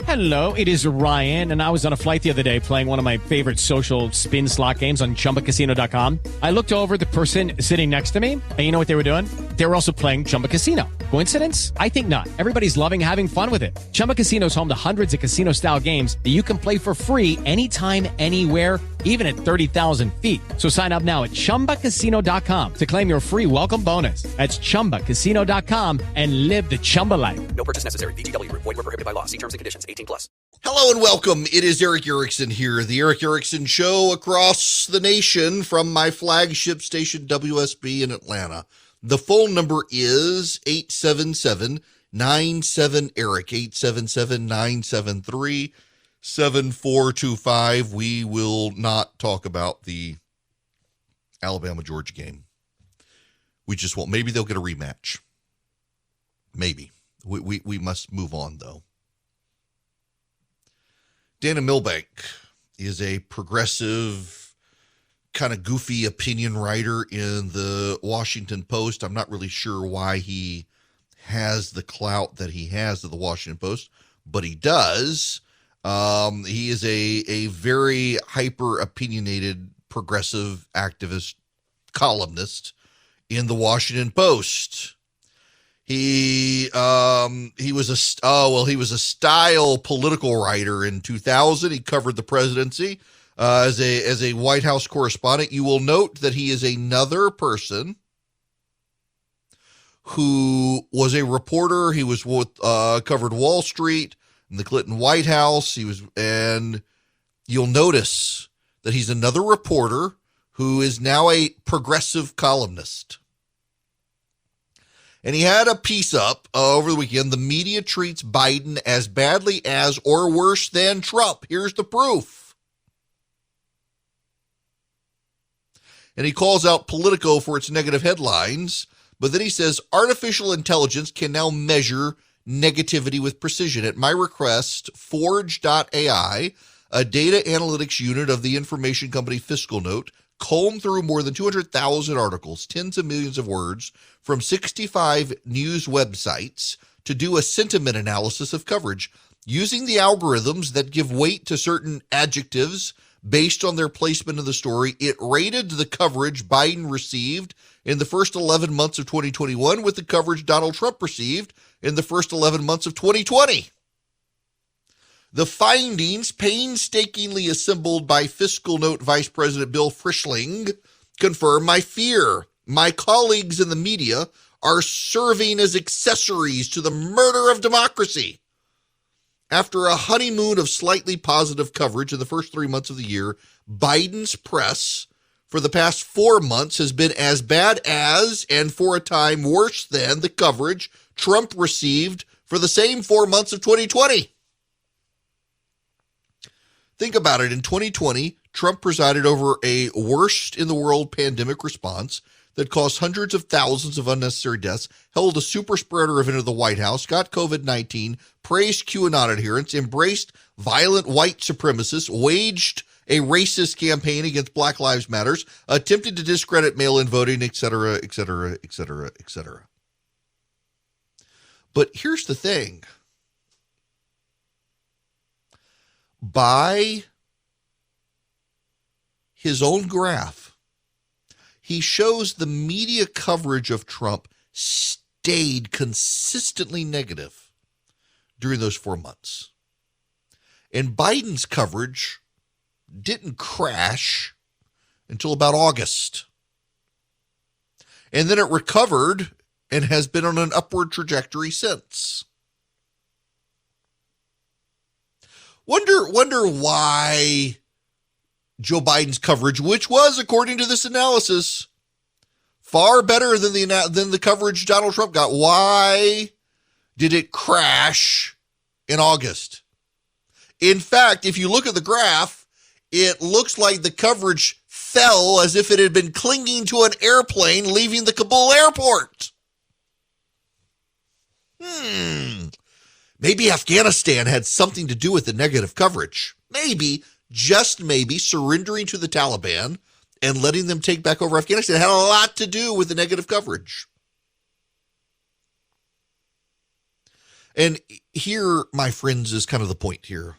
Hello, it is Ryan, and I was on a flight the other day playing one of my favorite social spin slot games on ChumbaCasino.com. I looked over at the person sitting next to me, and you know what they were doing? They were also playing Chumba Casino. Coincidence? I think not. Everybody's loving having fun with it. Chumba Casino is home to hundreds of casino-style games that you can play for free anytime, anywhere, even at 30,000 feet. So sign up now at ChumbaCasino.com to claim your free welcome bonus. That's ChumbaCasino.com and live the Chumba life. No purchase necessary. VGW. Void where prohibited by law. See terms and conditions. 18+. Hello and welcome. It is Eric Erickson here, the Eric Erickson Show across the nation from my flagship station WSB in Atlanta. The phone number is 877-97-ERIC, 877-973-7425. We will not talk about the Alabama-Georgia game. We just won't. Maybe they'll get a rematch. Maybe. We must move on, though. Dana Milbank is a progressive, kind of goofy opinion writer in the Washington Post. I'm not really sure why he has the clout that he has at the Washington Post, but he does. He is a very hyper-opinionated, progressive activist columnist in the Washington Post. He was a style political writer in 2000. He covered the presidency as a White House correspondent. You will note that he is another person who was a reporter. He was covered Wall Street and the Clinton White House. And you'll notice that he's another reporter who is now a progressive columnist. And he had a piece up over the weekend. The media treats Biden as badly as or worse than Trump. Here's the proof. And he calls out Politico for its negative headlines. But then he says, artificial intelligence can now measure negativity with precision. At my request, Forge.ai, a data analytics unit of the information company Fiscal Note, combed through more than 200,000 articles, tens of millions of words, from 65 news websites to do a sentiment analysis of coverage. Using the algorithms that give weight to certain adjectives based on their placement in the story, it rated the coverage Biden received in the first 11 months of 2021 with the coverage Donald Trump received in the first 11 months of 2020. The findings, painstakingly assembled by Fiscal Note Vice President Bill Frischling, confirm my fear. My colleagues in the media are serving as accessories to the murder of democracy. After a honeymoon of slightly positive coverage in the first 3 months of the year, Biden's press for the past 4 months has been as bad as, and for a time worse than, the coverage Trump received for the same 4 months of 2020. Think about it. In 2020, Trump presided over a worst-in-the-world pandemic response that caused hundreds of thousands of unnecessary deaths, held a super spreader event at the White House, got COVID-19, praised QAnon adherents, embraced violent white supremacists, waged a racist campaign against Black Lives Matter, attempted to discredit mail-in voting, etc., etc., etc., etc. But here's the thing. By his own graph, he shows the media coverage of Trump stayed consistently negative during those 4 months. And Biden's coverage didn't crash until about August. And then it recovered and has been on an upward trajectory since. Wonder why Joe Biden's coverage, which was, according to this analysis, far better than the coverage Donald Trump got, why did it crash in August? In fact, if you look at the graph, it looks like the coverage fell as if it had been clinging to an airplane leaving the Kabul airport. Maybe Afghanistan had something to do with the negative coverage. Maybe, just maybe, surrendering to the Taliban and letting them take back over Afghanistan had a lot to do with the negative coverage. And here, my friends, is kind of the point here.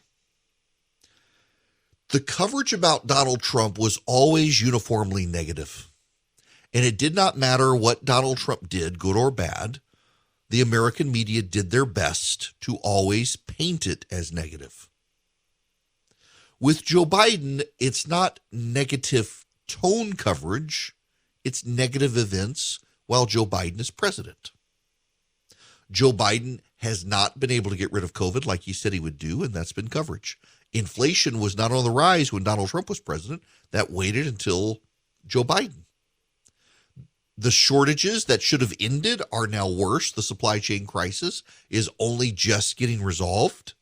The coverage about Donald Trump was always uniformly negative. And it did not matter what Donald Trump did, good or bad. The American media did their best to always paint it as negative. With Joe Biden, it's not negative tone coverage. It's negative events while Joe Biden is president. Joe Biden has not been able to get rid of COVID like he said he would do, and that's been coverage. Inflation was not on the rise when Donald Trump was president. That waited until Joe Biden. The shortages that should have ended are now worse. The supply chain crisis is only just getting resolved.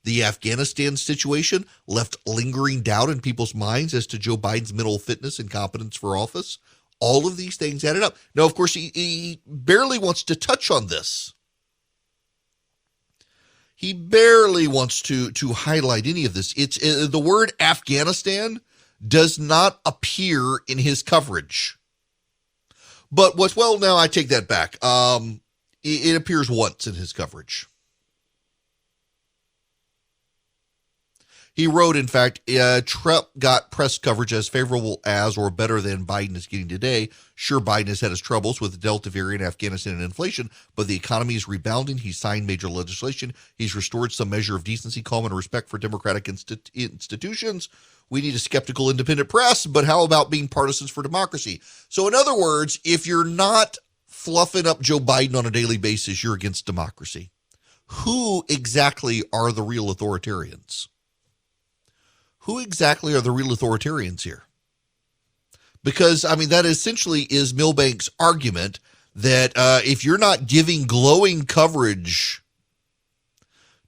The Afghanistan situation left lingering doubt in people's minds as to Joe Biden's mental fitness and competence for office. All of these things added up. Now, of course, he barely wants to touch on this. He barely wants to highlight any of this. It's the word Afghanistan does not appear in his coverage. But now I take that back. It appears once in his coverage. He wrote, in fact, Trump got press coverage as favorable as or better than Biden is getting today. Sure, Biden has had his troubles with the Delta variant, Afghanistan, and inflation, but the economy is rebounding. He's signed major legislation. He's restored some measure of decency, calm, and respect for democratic institutions. We need a skeptical independent press, but how about being partisans for democracy? So in other words, if you're not fluffing up Joe Biden on a daily basis, you're against democracy. Who exactly are the real authoritarians? Who exactly are the real authoritarians here? Because, I mean, that essentially is Milbank's argument that if you're not giving glowing coverage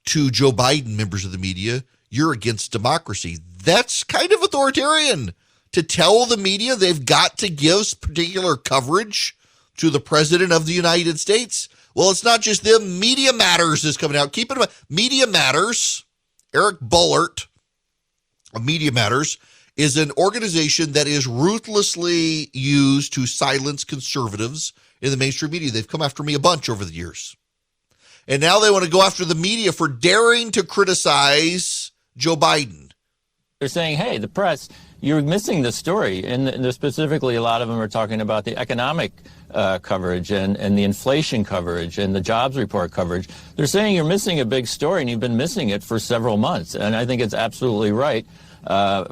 to Joe Biden, members of the media, you're against democracy. That's kind of authoritarian to tell the media they've got to give particular coverage to the president of the United States. Well, it's not just them. Media Matters is coming out. Keep in mind, Media Matters, Eric Bullard of Media Matters, is an organization that is ruthlessly used to silence conservatives in the mainstream media. They've come after me a bunch over the years. And now they want to go after the media for daring to criticize Joe Biden. They're saying, hey, the press, you're missing the story. And specifically, a lot of them are talking about the economic coverage and the inflation coverage and the jobs report coverage. They're saying you're missing a big story, and you've been missing it for several months. And I think it's absolutely right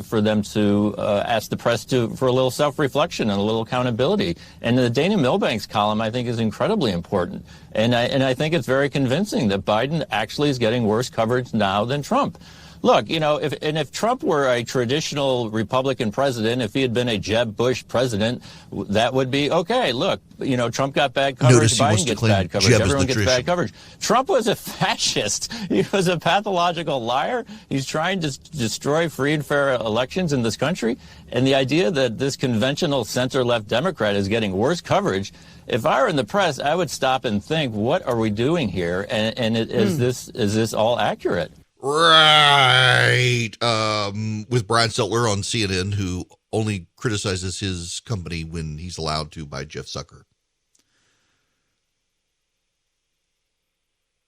for them to ask the press for a little self-reflection and a little accountability. And the Dana Milbank's column, I think, is incredibly important. And I think it's very convincing that Biden actually is getting worse coverage now than Trump. Look, you know, if Trump were a traditional Republican president, if he had been a Jeb Bush president, that would be okay. Look, you know, Trump got bad coverage, Biden gets bad coverage, everyone gets bad coverage. Trump was a fascist. He was a pathological liar. He's trying to destroy free and fair elections in this country. And the idea that this conventional center-left Democrat is getting worse coverage, if I were in the press, I would stop and think, what are we doing here? And is this all accurate? Right. With Brian Stelter on CNN, who only criticizes his company when he's allowed to by Jeff Zucker.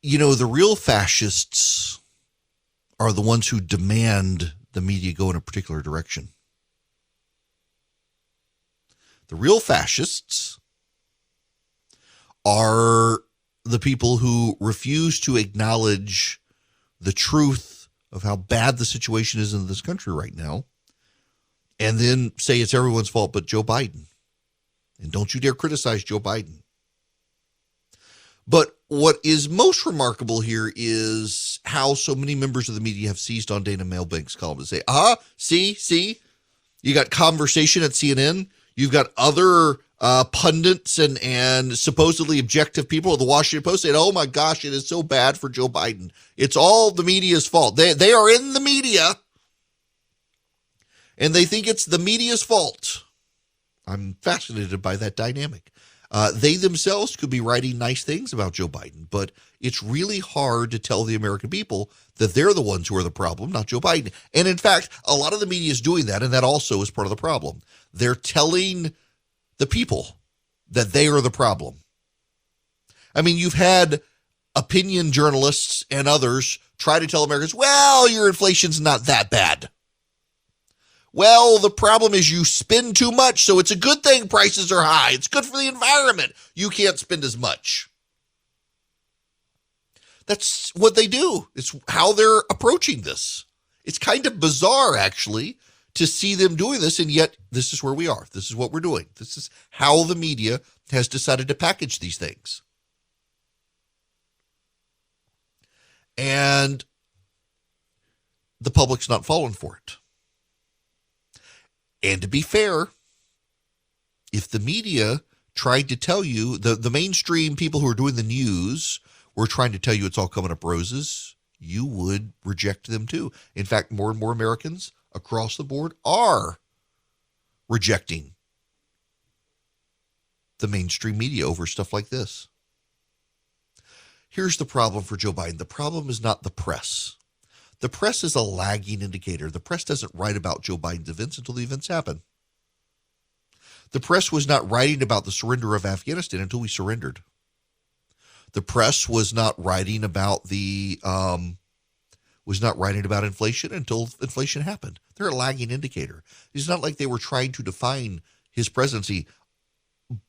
You know, the real fascists are the ones who demand the media go in a particular direction. The real fascists are the people who refuse to acknowledge the truth of how bad the situation is in this country right now, and then say it's everyone's fault but Joe Biden. And don't you dare criticize Joe Biden. But what is most remarkable here is how so many members of the media have seized on Dana Milbank's column to say, see, you got conversation at CNN, you've got other pundits and supposedly objective people of the Washington Post saying, oh my gosh, it is so bad for Joe Biden. It's all the media's fault. They are in the media, and they think it's the media's fault. I'm fascinated by that dynamic. They themselves could be writing nice things about Joe Biden, but it's really hard to tell the American people that they're the ones who are the problem, not Joe Biden. And in fact, a lot of the media is doing that, and that also is part of the problem. They're telling the people that they are the problem. I mean, you've had opinion journalists and others try to tell Americans, well, your inflation's not that bad. Well, the problem is you spend too much, so it's a good thing prices are high. It's good for the environment. You can't spend as much. That's what they do. It's how they're approaching this. It's kind of bizarre, actually, to see them doing this, and yet this is where we are. This is what we're doing. This is how the media has decided to package these things. And the public's not falling for it. And to be fair, if the media tried to tell you, the mainstream people who are doing the news were trying to tell you it's all coming up roses, you would reject them too. In fact, more and more Americans across the board are rejecting the mainstream media over stuff like this. Here's the problem for Joe Biden. The problem is not the press. The press is a lagging indicator. The press doesn't write about Joe Biden's events until the events happen. The press was not writing about the surrender of Afghanistan until we surrendered. The press was not writing about inflation until inflation happened. They're a lagging indicator. It's not like they were trying to define his presidency,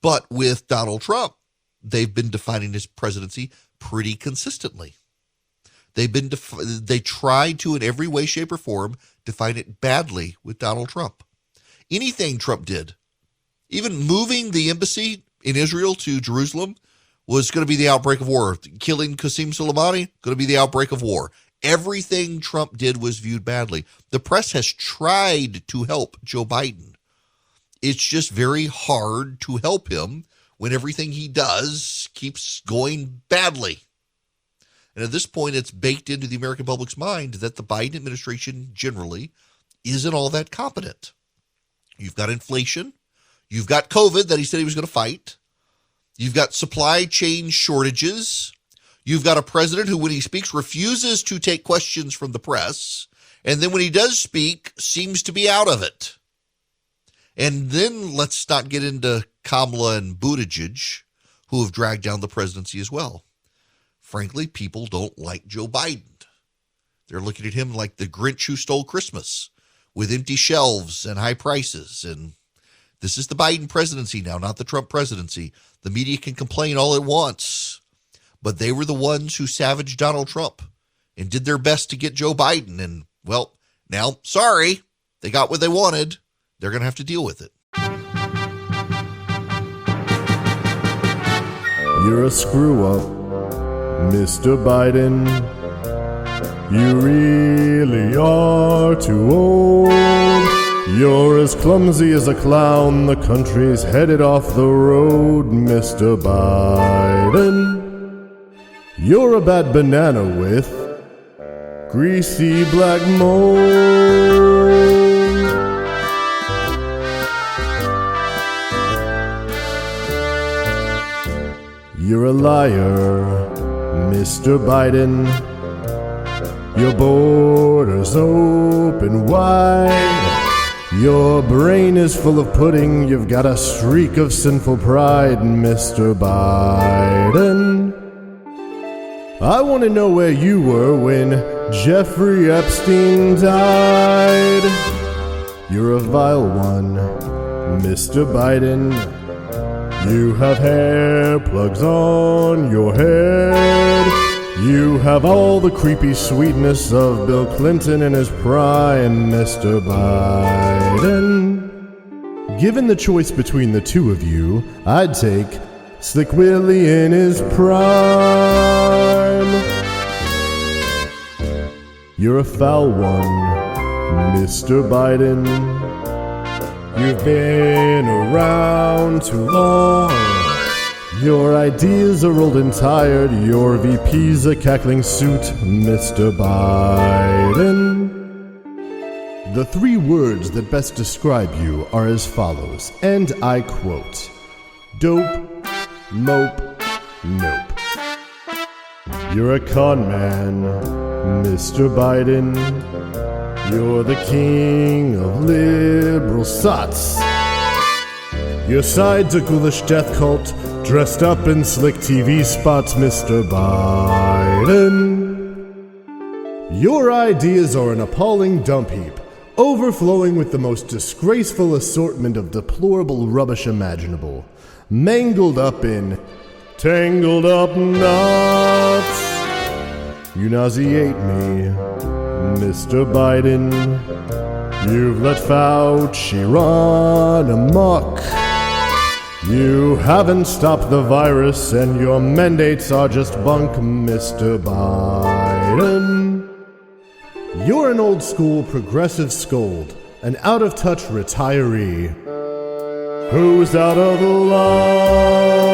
but with Donald Trump, they've been defining his presidency pretty consistently. They tried to, in every way, shape, or form, define it badly with Donald Trump. Anything Trump did, even moving the embassy in Israel to Jerusalem, was going to be the outbreak of war. Killing Qasem Soleimani, going to be the outbreak of war. Everything Trump did was viewed badly. The press has tried to help Joe Biden. It's just very hard to help him when everything he does keeps going badly. And at this point, it's baked into the American public's mind that the Biden administration generally isn't all that competent. You've got inflation. You've got COVID that he said he was going to fight. You've got supply chain shortages. You've got a president who, when he speaks, refuses to take questions from the press. And then when he does speak, seems to be out of it. And then let's not get into Kamala and Buttigieg, who have dragged down the presidency as well. Frankly, people don't like Joe Biden. They're looking at him like the Grinch who stole Christmas, with empty shelves and high prices. And this is the Biden presidency now, not the Trump presidency. The media can complain all it wants, but they were the ones who savaged Donald Trump and did their best to get Joe Biden. And, well, now, sorry, they got what they wanted. They're going to have to deal with it. You're a screw-up, Mr. Biden. You really are too old. You're as clumsy as a clown. The country's headed off the road, Mr. Biden. You're a bad banana with greasy black mold. You're a liar, Mr. Biden. Your borders open wide. Your brain is full of pudding. You've got a streak of sinful pride, Mr. Biden. I want to know where you were when Jeffrey Epstein died. You're a vile one, Mr. Biden. You have hair plugs on your head. You have all the creepy sweetness of Bill Clinton in his prime, Mr. Biden. Given the choice between the two of you, I'd take Slick Willie in his prime. You're a foul one, Mr. Biden. You've been around too long. Your ideas are old and tired. Your VP's a cackling suit, Mr. Biden. The three words that best describe you are as follows, and I quote: dope, mope, nope. You're a con man, Mr. Biden. You're the king of liberal sots. Your side's a ghoulish death cult dressed up in slick TV spots, Mr. Biden. Your ideas are an appalling dump heap, overflowing with the most disgraceful assortment of deplorable rubbish imaginable, mangled up in tangled up knots. You nauseate me, Mr. Biden. You've let Fauci run amok. You haven't stopped the virus, and your mandates are just bunk, Mr. Biden. You're an old-school progressive scold, an out-of-touch retiree who's out of luck.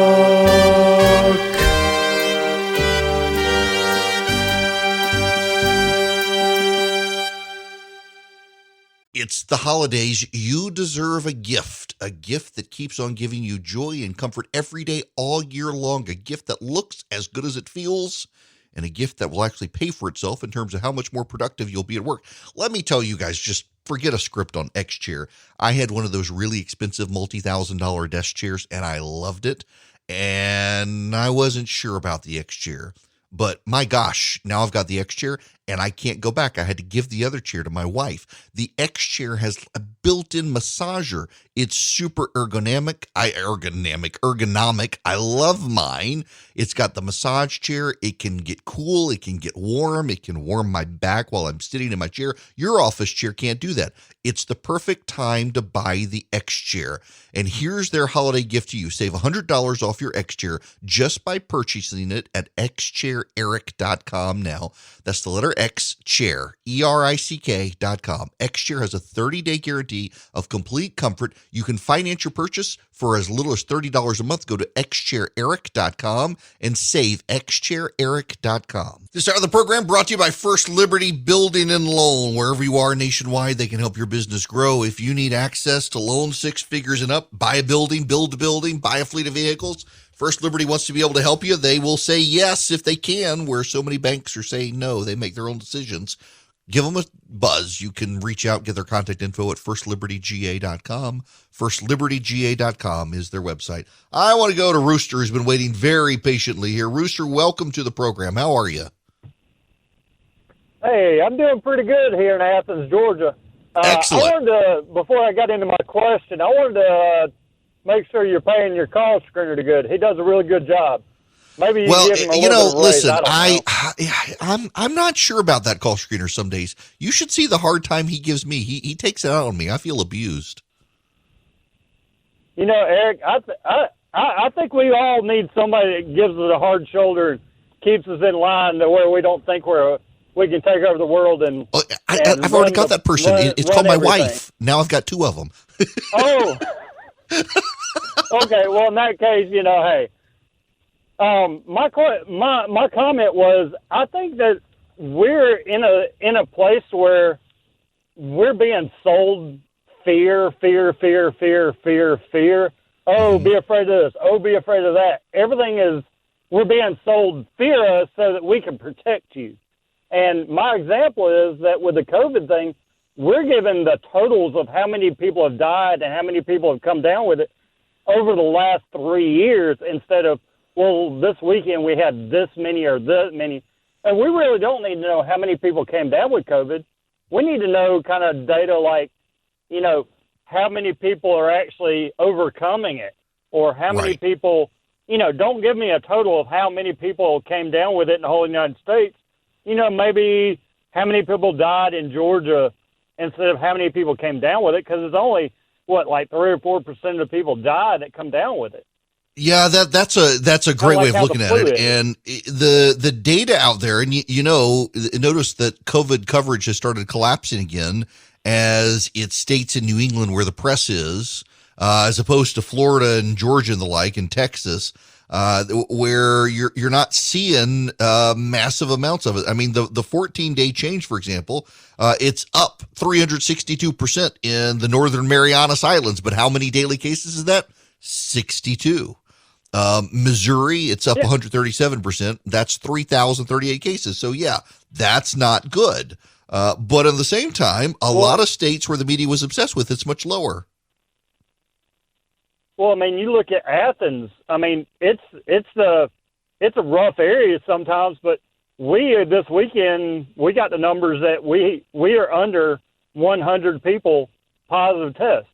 It's the holidays. You deserve a gift that keeps on giving you joy and comfort every day, all year long, a gift that looks as good as it feels, and a gift that will actually pay for itself in terms of how much more productive you'll be at work. Let me tell you guys, just forget a script on X Chair. I had one of those really expensive multi-$1,000 desk chairs, and I loved it, and I wasn't sure about the X Chair. But my gosh, now I've got the X Chair and I can't go back. I had to give the other chair to my wife. The X Chair has a built-in massager. It's super ergonomic. I love mine. It's got the massage chair. It can get cool. It can get warm. It can warm my back while I'm sitting in my chair. Your office chair can't do that. It's the perfect time to buy the X Chair. And here's their holiday gift to you. Save $100 off your X Chair just by purchasing it at xchaireric.com now. That's the letter X Chair, ERICK.com. X Chair has a 30-day guarantee of complete comfort. You can finance your purchase for as little as $30 a month. Go to xchaireric.com and save xchaireric.com. This hour of the program brought to you by First Liberty Building and Loan. Wherever you are nationwide, they can help your business grow. If you need access to loan 6 figures and up, buy a building, build a building, buy a fleet of vehicles, First Liberty wants to be able to help you. They will say yes if they can, where so many banks are saying no. They make their own decisions. Give them a buzz. You can reach out, get their contact info at firstlibertyga.com. Firstlibertyga.com is their website. I want to go to Rooster, who's been waiting very patiently here. Rooster, welcome to the program. How are you? Hey, I'm doing pretty good here in Athens, Georgia. Excellent. I wanted to, before I got into my question, I wanted to make sure you're paying your call screener good. He does a really good job. Maybe you give him a little bit of raise. Listen, I'm not sure about that call screener some days. You should see the hard time he gives me. He takes it out on me. I feel abused. You know, Eric, I think we all need somebody that gives us a hard shoulder and keeps us in line to where we don't think we can take over the world. And I've already got that person. It's called my wife. Now I've got 2 of them. Oh. Okay, well, in that case, you know, hey. My comment was, I think that we're in a place where we're being sold fear. Oh, be afraid of this. Oh, be afraid of that. We're being sold fear so that we can protect you. And my example is that with the COVID thing, we're given the totals of how many people have died and how many people have come down with it over the last 3 years instead of, well, this weekend we had this many or that many. And we really don't need to know how many people came down with COVID. We need to know kind of data like, you know, how many people are actually overcoming it or how many people, you know, don't give me a total of how many people came down with it in the whole United States. You know, maybe how many people died in Georgia instead of how many people came down with it, because it's only, like 3 or 4% of the people die that come down with it. Yeah, that's a great way of looking at it. And the data out there, and you know, notice that COVID coverage has started collapsing again as it states in New England where the press is, as opposed to Florida and Georgia and the like, and Texas, where you're not seeing massive amounts of it. I mean, the 14-day change, for example, it's up 362% in the Northern Marianas Islands, but how many daily cases is that? 62. Missouri, it's up 137%. That's 3,038 cases. So, yeah, that's not good. But at the same time, a lot of states where the media was obsessed with, it's much lower. Well, I mean, you look at Athens. I mean, it's a rough area sometimes, but this weekend we got the numbers that we are under 100 people positive test.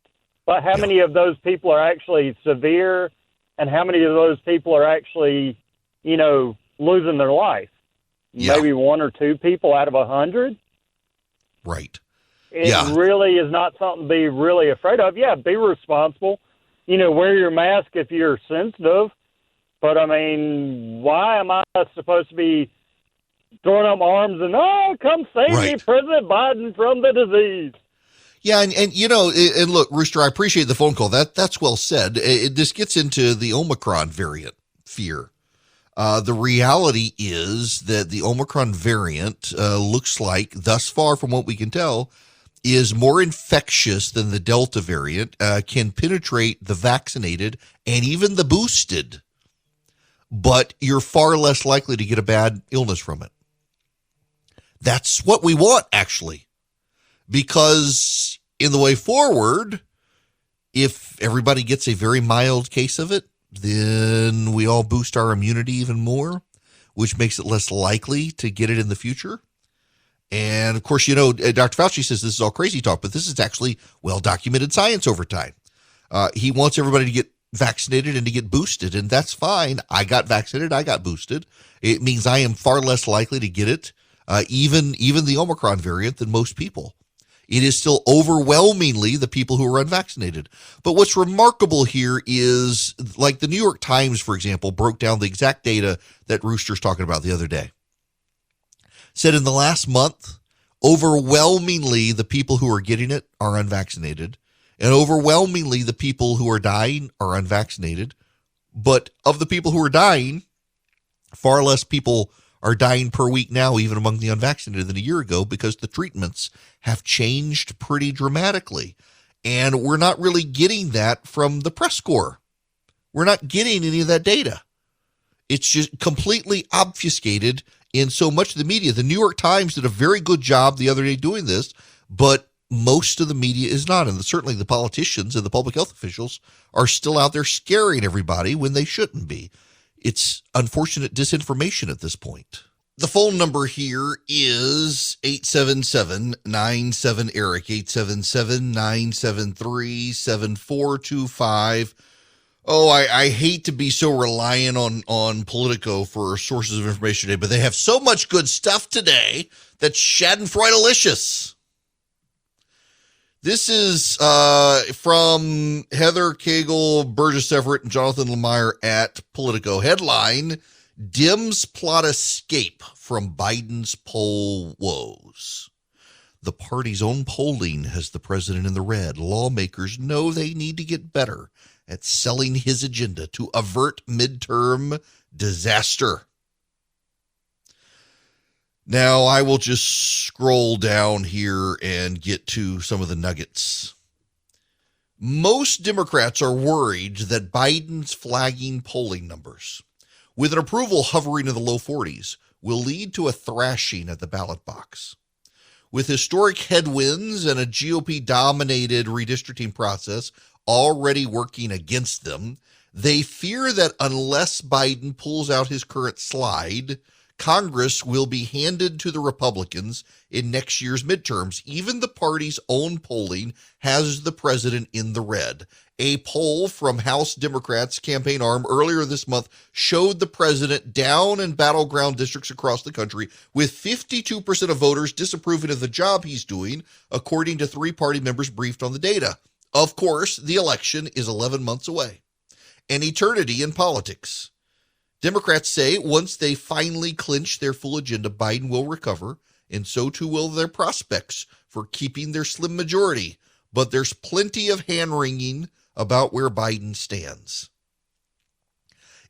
But how many of those people are actually severe, and how many of those people are actually, losing their life? Yeah. Maybe 1 or 2 people out of 100. Right. It really is not something to be really afraid of. Yeah, be responsible. Wear your mask if you're sensitive. But, I mean, why am I supposed to be throwing up my arms and, come save me, President Biden, from the disease? Yeah, and look, Rooster, I appreciate the phone call. That's well said. This gets into the Omicron variant fear. The reality is that the Omicron variant looks like, thus far from what we can tell, is more infectious than the Delta variant, can penetrate the vaccinated and even the boosted, but you're far less likely to get a bad illness from it. That's what we want, actually, because in the way forward, if everybody gets a very mild case of it, then we all boost our immunity even more, which makes it less likely to get it in the future. And of course, Dr. Fauci says this is all crazy talk, but this is actually well-documented science over time. He wants everybody to get vaccinated and to get boosted, and that's fine. I got vaccinated, I got boosted. It means I am far less likely to get it, even the Omicron variant, than most people. It is still overwhelmingly the people who are unvaccinated. But what's remarkable here is, like the New York Times, for example, broke down the exact data that Rooster's talking about the other day. Said in the last month, overwhelmingly the people who are getting it are unvaccinated, and overwhelmingly the people who are dying are unvaccinated. But of the people who are dying, far less people are dying per week now, even among the unvaccinated, than a year ago, because the treatments have changed pretty dramatically. And we're not really getting that from the press corps. We're not getting any of that data. It's just completely obfuscated in so much of the media. The New York Times did a very good job the other day doing this, but most of the media is not. And certainly the politicians and the public health officials are still out there scaring everybody when they shouldn't be. It's unfortunate disinformation at this point. The phone number here is 877-97-ERIC, 877-973-7425. Oh, I hate to be so reliant on Politico for sources of information today, but they have so much good stuff today that's schadenfreudelicious. This is from Heather Cagle, Burgess Everett, and Jonathan Lemire at Politico. Headline, Dems plot escape from Biden's poll woes. The party's own polling has the president in the red. Lawmakers know they need to get better at selling his agenda to avert midterm disaster. Now, I will just scroll down here and get to some of the nuggets. Most Democrats are worried that Biden's flagging polling numbers, with an approval hovering in the low 40s, will lead to a thrashing at the ballot box. With historic headwinds and a GOP-dominated redistricting process already working against them, they fear that unless Biden pulls out his current slide, Congress will be handed to the Republicans in next year's midterms. Even the party's own polling has the president in the red. A poll from House Democrats' campaign arm earlier this month showed the president down in battleground districts across the country, with 52% of voters disapproving of the job he's doing, according to 3 party members briefed on the data. Of course, the election is 11 months away. An eternity in politics. Democrats say once they finally clinch their full agenda, Biden will recover, and so too will their prospects for keeping their slim majority. But there's plenty of hand-wringing about where Biden stands.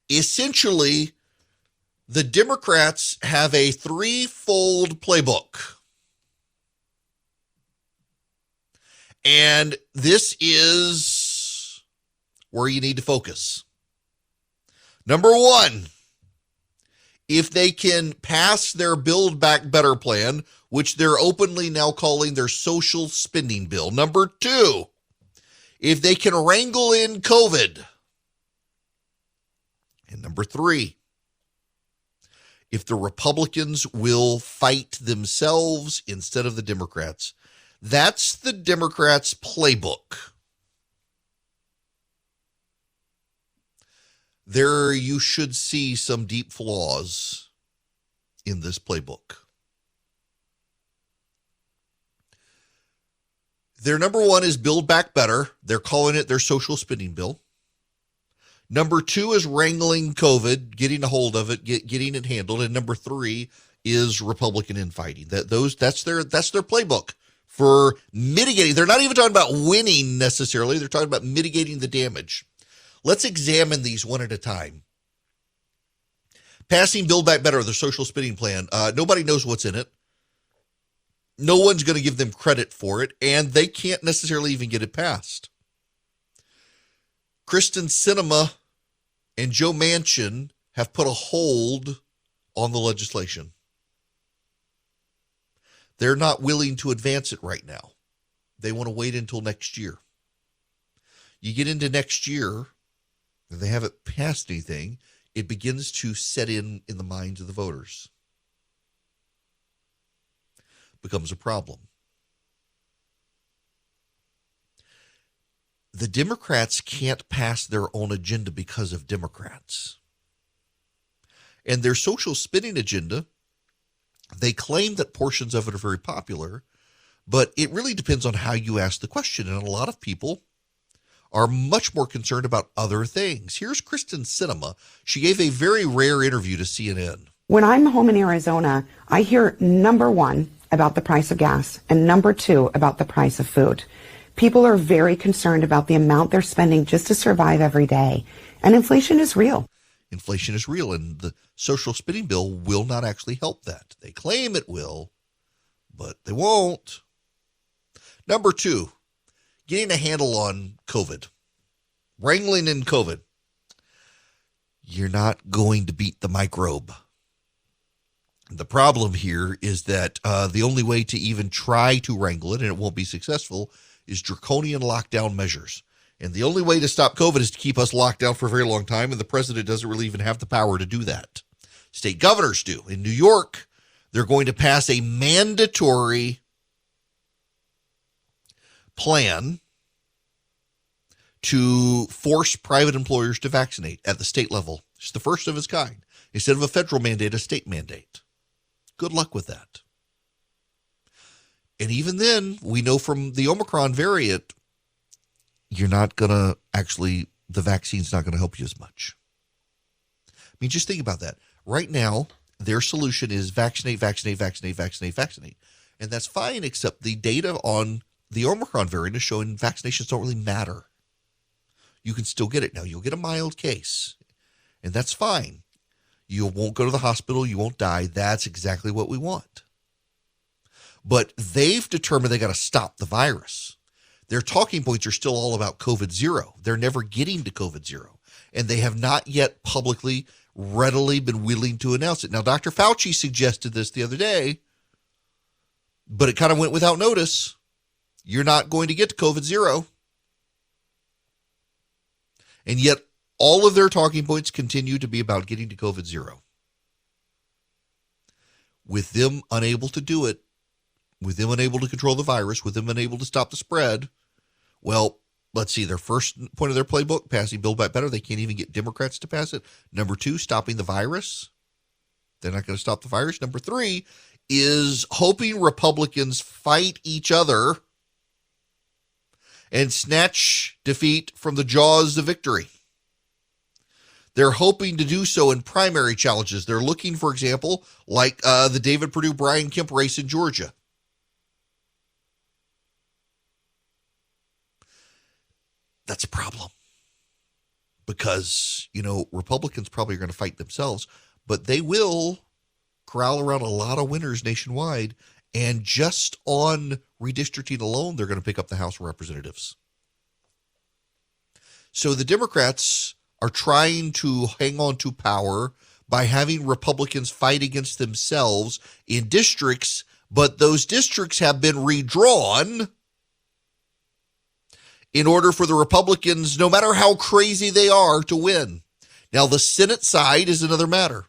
Essentially, the Democrats have a threefold playbook. And this is where you need to focus. Number one, if they can pass their Build Back Better plan, which they're openly now calling their social spending bill. Number two, if they can wrangle in COVID. And number 3, if the Republicans will fight themselves instead of the Democrats. That's the Democrats' playbook. There you should see some deep flaws in this playbook. Their number 1 is Build Back Better. They're calling it their social spending bill. Number 2 is wrangling COVID, getting a hold of it, getting it handled. And number 3 is Republican infighting. That's their playbook for mitigating. They're not even talking about winning necessarily. They're talking about mitigating the damage. Let's examine these one at a time. Passing Build Back Better, their social spending plan. Nobody knows what's in it. No one's going to give them credit for it, and they can't necessarily even get it passed. Kristen Sinema and Joe Manchin have put a hold on the legislation. They're not willing to advance it right now. They want to wait until next year. You get into next year, and they haven't passed anything, it begins to set in the minds of the voters. Becomes a problem. The Democrats can't pass their own agenda because of Democrats. And their social spending agenda, they claim that portions of it are very popular, but it really depends on how you ask the question. And a lot of people are much more concerned about other things. Here's Kristen Sinema. She gave a very rare interview to CNN. When I'm home in Arizona, I hear number 1 about the price of gas and number 2 about the price of food. People are very concerned about the amount they're spending just to survive every day. And inflation is real. Inflation is real, and the social spending bill will not actually help that. They claim it will, but they won't. Number 2, getting a handle on COVID. Wrangling in COVID. You're not going to beat the microbe. The problem here is that the only way to even try to wrangle it, and it won't be successful, is draconian lockdown measures. And the only way to stop COVID is to keep us locked down for a very long time, and the president doesn't really even have the power to do that. State governors do. In New York, they're going to pass a mandatory plan to force private employers to vaccinate at the state level. It's the first of its kind. Instead of a federal mandate, a state mandate. Good luck with that. And even then, we know from the Omicron variant, you're not going to actually, the vaccine's not going to help you as much. I mean, just think about that. Right now, their solution is vaccinate, vaccinate, vaccinate, vaccinate, vaccinate. And that's fine, except the data on the Omicron variant is showing vaccinations don't really matter. You can still get it. Now, you'll get a mild case, and that's fine. You won't go to the hospital. You won't die. That's exactly what we want. But they've determined they got to stop the virus. Their talking points are still all about COVID zero. They're never getting to COVID zero. And they have not yet publicly, readily been willing to announce it. Now, Dr. Fauci suggested this the other day, but it kind of went without notice. You're not going to get to COVID zero. And yet, all of their talking points continue to be about getting to COVID zero. With them unable to do it, with them unable to control the virus, with them unable to stop the spread, well, let's see, their first point of their playbook, passing Build Back Better, they can't even get Democrats to pass it. Number 2, stopping the virus. They're not going to stop the virus. Number 3 is hoping Republicans fight each other and snatch defeat from the jaws of victory. They're hoping to do so in primary challenges. They're looking, for example, like the David Perdue-Brian Kemp race in Georgia. That's a problem because, Republicans probably are going to fight themselves, but they will corral around a lot of winners nationwide. And just on redistricting alone, they're going to pick up the House of Representatives. So the Democrats are trying to hang on to power by having Republicans fight against themselves in districts, but those districts have been redrawn in order for the Republicans, no matter how crazy they are, to win. Now, the Senate side is another matter.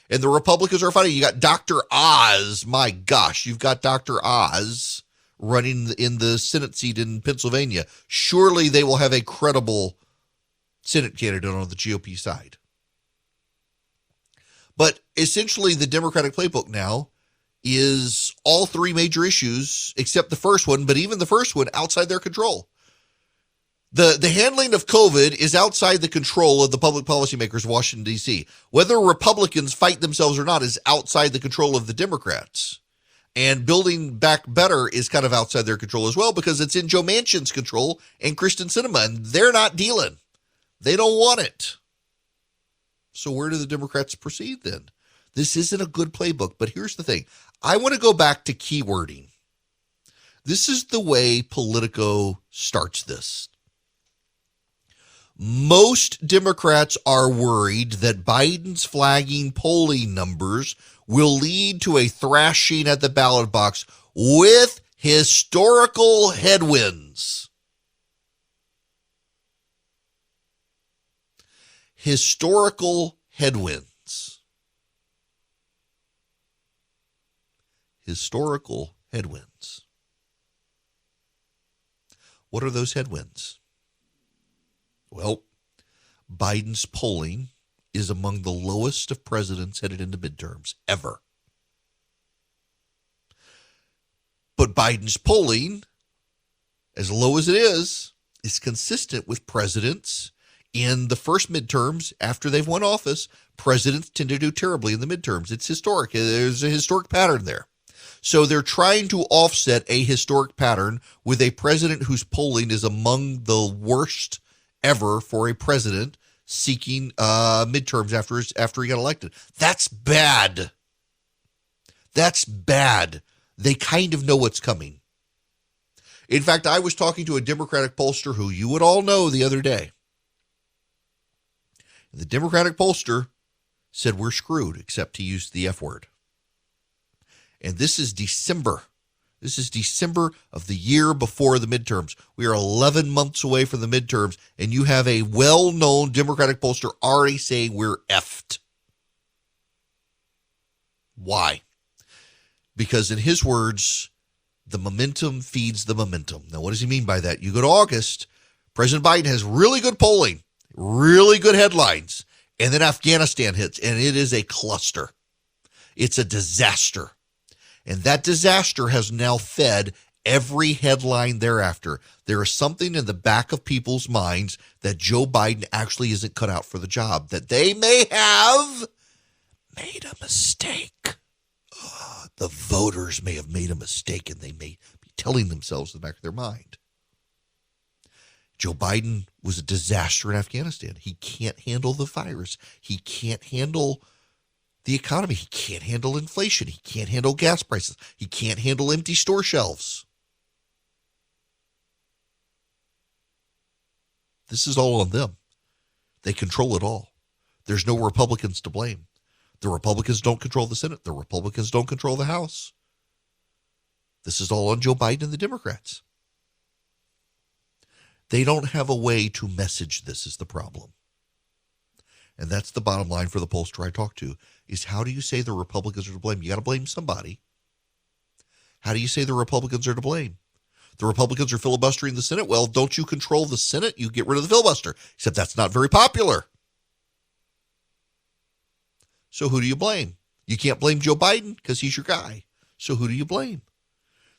And the Republicans are fighting. You got Dr. Oz. My gosh, you've got Dr. Oz running in the Senate seat in Pennsylvania. Surely they will have a credible Senate candidate on the GOP side. But essentially, the Democratic playbook now is all three major issues, except the first one, but even the first one outside their control. The handling of COVID is outside the control of the public policymakers in Washington, D.C. Whether Republicans fight themselves or not is outside the control of the Democrats. And building back better is kind of outside their control as well, because it's in Joe Manchin's control and Kristen Sinema, and they're not dealing. They don't want it. So where do the Democrats proceed then? This isn't a good playbook, but here's the thing. I want to go back to keywording. This is the way Politico starts this. Most Democrats are worried that Biden's flagging polling numbers will lead to a thrashing at the ballot box with historical headwinds. Historical headwinds. Historical headwinds. What are those headwinds? Well, Biden's polling is among the lowest of presidents headed into midterms ever. But Biden's polling, as low as it is consistent with presidents in the first midterms after they've won office. Presidents tend to do terribly in the midterms. It's historic. There's a historic pattern there. So they're trying to offset a historic pattern with a president whose polling is among the worst ever for a president seeking midterms after he got elected. That's bad. That's bad. They kind of know what's coming. In fact, I was talking to a Democratic pollster who you would all know the other day. The Democratic pollster said we're screwed, except he used the F word. And this is December. This is December of the year before the midterms. We are 11 months away from the midterms, and you have a well-known Democratic pollster already saying we're effed. Why? Because in his words, the momentum feeds the momentum. Now, what does he mean by that? You go to August, President Biden has really good polling, really good headlines, and then Afghanistan hits, and it is a cluster. It's a disaster. And that disaster has now fed every headline thereafter. There is something in the back of people's minds that Joe Biden actually isn't cut out for the job, that they may have made a mistake. The voters may have made a mistake, and they may be telling themselves in the back of their mind. Joe Biden was a disaster in Afghanistan. He can't handle the virus. He can't handle the economy. He can't handle inflation. He can't handle gas prices. He can't handle empty store shelves. This is all on them. They control it all. There's no Republicans to blame. The Republicans don't control the Senate. The Republicans don't control the House. This is all on Joe Biden and the Democrats. They don't have a way to message this is the problem. And that's the bottom line for the pollster I talked to, is how do you say the Republicans are to blame? You got to blame somebody. How do you say the Republicans are to blame? The Republicans are filibustering the Senate. Well, don't you control the Senate? You get rid of the filibuster. Except that's not very popular. So who do you blame? You can't blame Joe Biden because he's your guy. So who do you blame?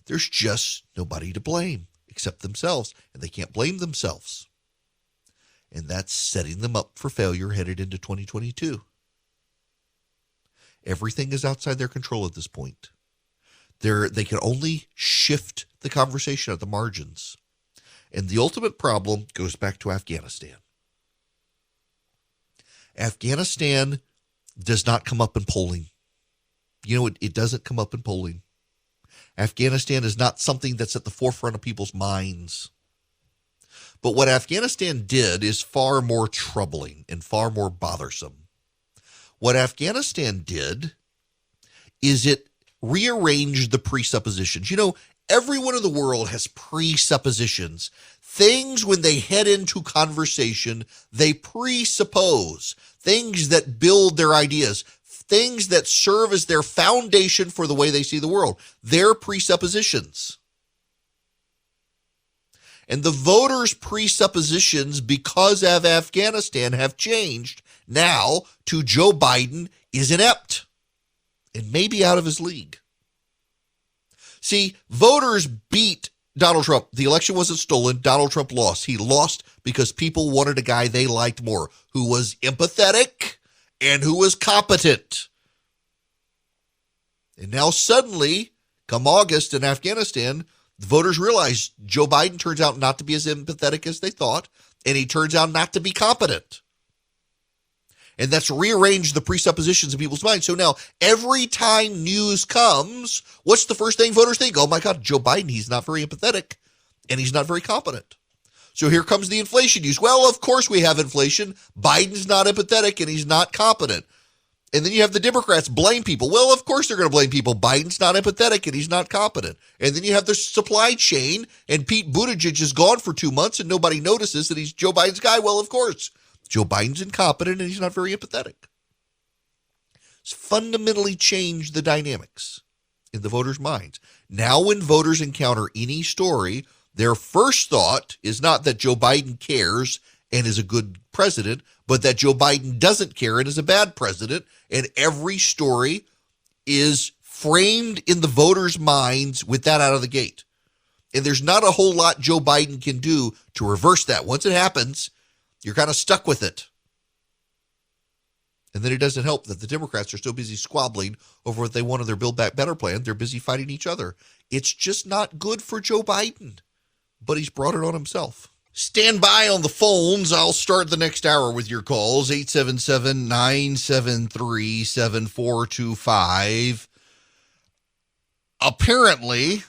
There's just nobody to blame except themselves, and they can't blame themselves. And that's setting them up for failure headed into 2022. Everything is outside their control at this point. They can only shift the conversation at the margins. And the ultimate problem goes back to Afghanistan. Afghanistan does not come up in polling. You know, it doesn't come up in polling. Afghanistan is not something that's at the forefront of people's minds. But what Afghanistan did is far more troubling and far more bothersome. What Afghanistan did is it rearranged the presuppositions. You know, Everyone in the world has presuppositions. Things when they head into conversation, they presuppose. Things that build their ideas. Things that serve as their foundation for the way they see the world. Their presuppositions. And the voters' presuppositions, because of Afghanistan, have changed now to Joe Biden is inept and maybe out of his league. See, voters beat Donald Trump. The election wasn't stolen. Donald Trump lost. He lost because people wanted a guy they liked more, who was empathetic and who was competent. And now suddenly, come August in Afghanistan, the voters realize Joe Biden turns out not to be as empathetic as they thought, and he turns out not to be competent. And that's rearranged the presuppositions in people's minds. So now every time news comes, what's the first thing voters think? Oh my God, Joe Biden, he's not very empathetic and he's not very competent. So here comes the inflation news. Well, of course we have inflation. Biden's not empathetic and he's not competent. And then you have the Democrats blame people. Well, of course they're going to blame people. Biden's not empathetic and he's not competent. And then you have the supply chain, and Pete Buttigieg is gone for 2 months and nobody notices that he's Joe Biden's guy. Well, of course. Joe Biden's incompetent and he's not very empathetic. It's fundamentally changed the dynamics in the voters' minds. Now when voters encounter any story, their first thought is not that Joe Biden cares and is a good president, but that Joe Biden doesn't care and is a bad president. And every story is framed in the voters' minds with that out of the gate. And there's not a whole lot Joe Biden can do to reverse that. Once it happens, you're kind of stuck with it. And then it doesn't help that the Democrats are so busy squabbling over what they want in their Build Back Better plan. They're busy fighting each other. It's just not good for Joe Biden, but he's brought it on himself. Stand by on the phones. I'll start the next hour with your calls. 877-973-7425. Apparently,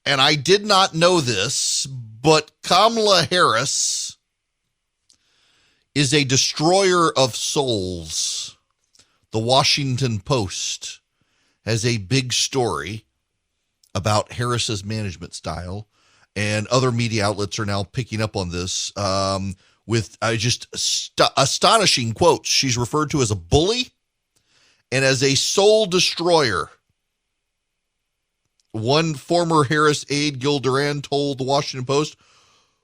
and I did not know this, but Kamala Harris is a destroyer of souls. The Washington Post has a big story about Harris's management style, and other media outlets are now picking up on this with just astonishing quotes. She's referred to as a bully and as a soul destroyer. One former Harris aide, Gil Duran, told the Washington Post,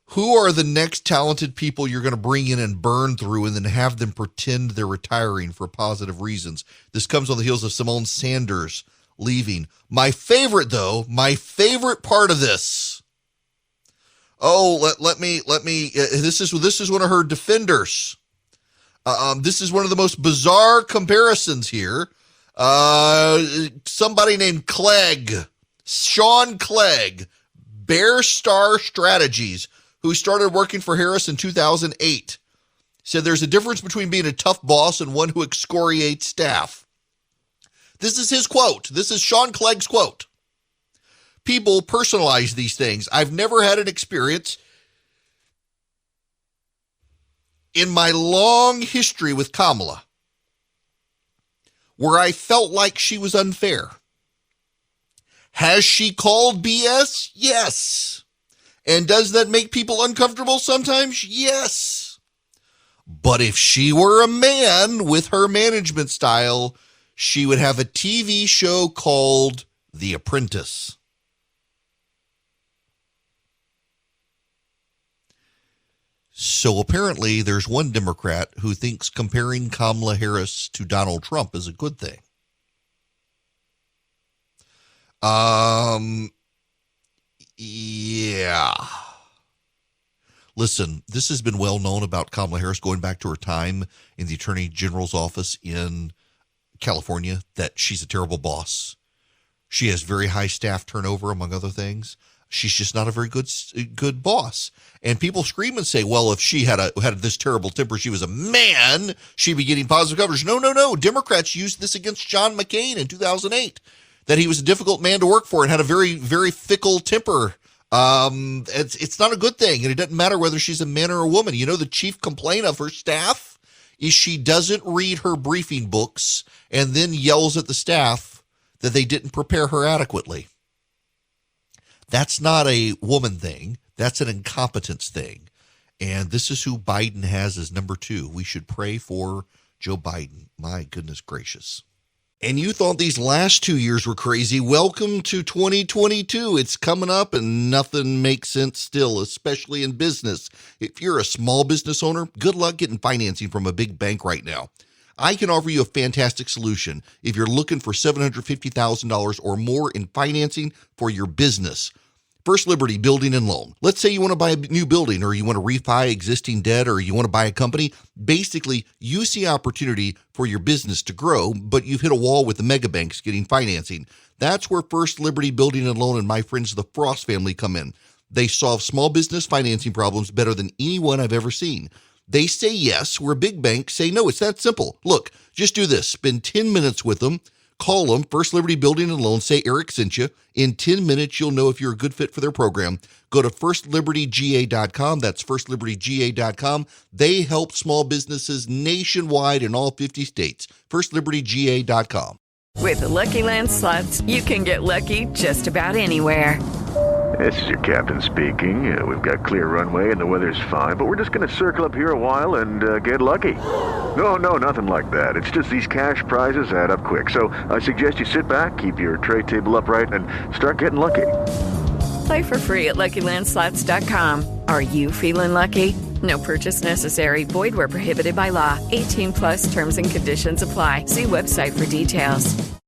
"Who are the next talented people you're going to bring in and burn through and then have them pretend they're retiring for positive reasons?" This comes on the heels of Simone Sanders leaving. My favorite part of this. Let me. This is one of her defenders. This is one of the most bizarre comparisons here. Somebody named Clegg, Sean Clegg, Bear Star Strategies, who started working for Harris in 2008, said there's a difference between being a tough boss and one who excoriates staff. This is his quote. This is Sean Clegg's quote. "People personalize these things. I've never had an experience in my long history with Kamala where I felt like she was unfair. Has she called BS? Yes. And does that make people uncomfortable sometimes? Yes. But if she were a man with her management style, she would have a TV show called The Apprentice." So apparently there's one Democrat who thinks comparing Kamala Harris to Donald Trump is a good thing. Yeah. Listen, this has been well known about Kamala Harris going back to her time in the Attorney General's office in California, that she's a terrible boss. She has very high staff turnover, among other things. She's just not a very good boss. And people scream and say, well, if she had this terrible temper, she was a man, she'd be getting positive coverage. No. Democrats used this against John McCain in 2008, that he was a difficult man to work for and had a very, very fickle temper. It's not a good thing. And it doesn't matter whether she's a man or a woman. You know, the chief complaint of her staff is she doesn't read her briefing books and then yells at the staff that they didn't prepare her adequately. That's not a woman thing. That's an incompetence thing. And this is who Biden has as number 2. We should pray for Joe Biden. My goodness gracious. And you thought these last 2 years were crazy. Welcome to 2022. It's coming up and nothing makes sense still, especially in business. If you're a small business owner, good luck getting financing from a big bank right now. I can offer you a fantastic solution if you're looking for $750,000 or more in financing for your business. First Liberty Building and Loan. Let's say you want to buy a new building, or you want to refi existing debt, or you want to buy a company. Basically, you see opportunity for your business to grow, but you've hit a wall with the mega banks getting financing. That's where First Liberty Building and Loan and my friends the Frost family come in. They solve small business financing problems better than anyone I've ever seen. They say yes, where big banks say no. It's that simple. Look, just do this. Spend 10 minutes with them. Call them, First Liberty Building and Loan. Say Eric sent you. In 10 minutes, you'll know if you're a good fit for their program. Go to firstlibertyga.com. That's firstlibertyga.com. They help small businesses nationwide in all 50 states. Firstlibertyga.com. With the Lucky Land Slots, you can get lucky just about anywhere. This is your captain speaking. We've got clear runway and the weather's fine, but we're just going to circle up here a while and get lucky. No, nothing like that. It's just these cash prizes add up quick. So I suggest you sit back, keep your tray table upright, and start getting lucky. Play for free at LuckyLandSlots.com. Are you feeling lucky? No purchase necessary. Void where prohibited by law. 18+ terms and conditions apply. See website for details.